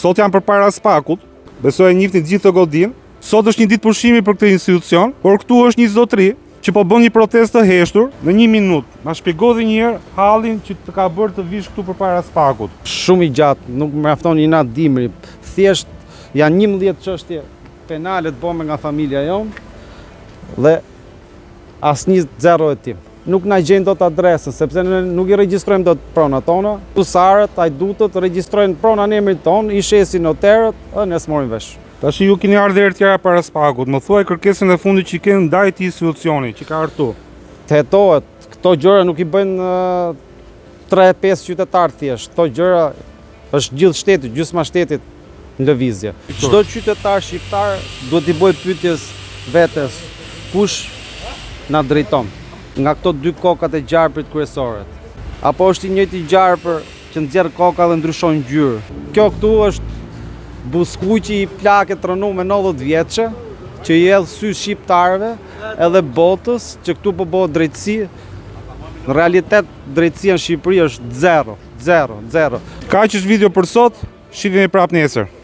sot janë përpara Spakut, besoj e njihni gjithë të godin. Sot është një ditë pushimi për këtë institucion, por këtu është një zotëri që po bën një protestë të heshtur në 1 minutë. Ma shpjegoni një herë hallin që të ka bërë të vish këtu përpara Spakut. Shumë i gjatë, nuk më mjafton një natë dimri. Thjesht janë 11 çështje penale të bëme nga familja jonë dhe asnjë zero hetim. Nuk na gjen dot adresën, sepse ne nuk i regjistrojmë dot pronat tona. Usarët, ajdutët regjistrojnë pronën emrit ton, i shesin noterët, dhe ne s'morim vesh. Tash ju keni ardhur herë tjera para Spakut. Më thuaj kërkesën e fundit që keni ndaj këtij institucioni që ka ardhur. Të hetohet, këto gjëra nuk i bëjnë 3-5 qytetarë thjesht. Këto gjëra është gjithë shteti, gjysma shtetit në lëvizje. Çdo qytetar shqiptar duhet i bëjë pyetjes vetes, kush na drejton nga këto 2 kokat e gjarprit kryesorët. Apo është i njëjti gjarpër që nxjerr koka dhe ndryshon ngjyrë. Kjo këtu është buskuqi i plaket rënuar me 90 vjeçë që i hedh sy shqiptarëve edhe botës që këtu po bëhet drejtësi. Në realitet drejtësia në Shqipëri është 0. Kaq është video për sot, shihemi prapë nesër.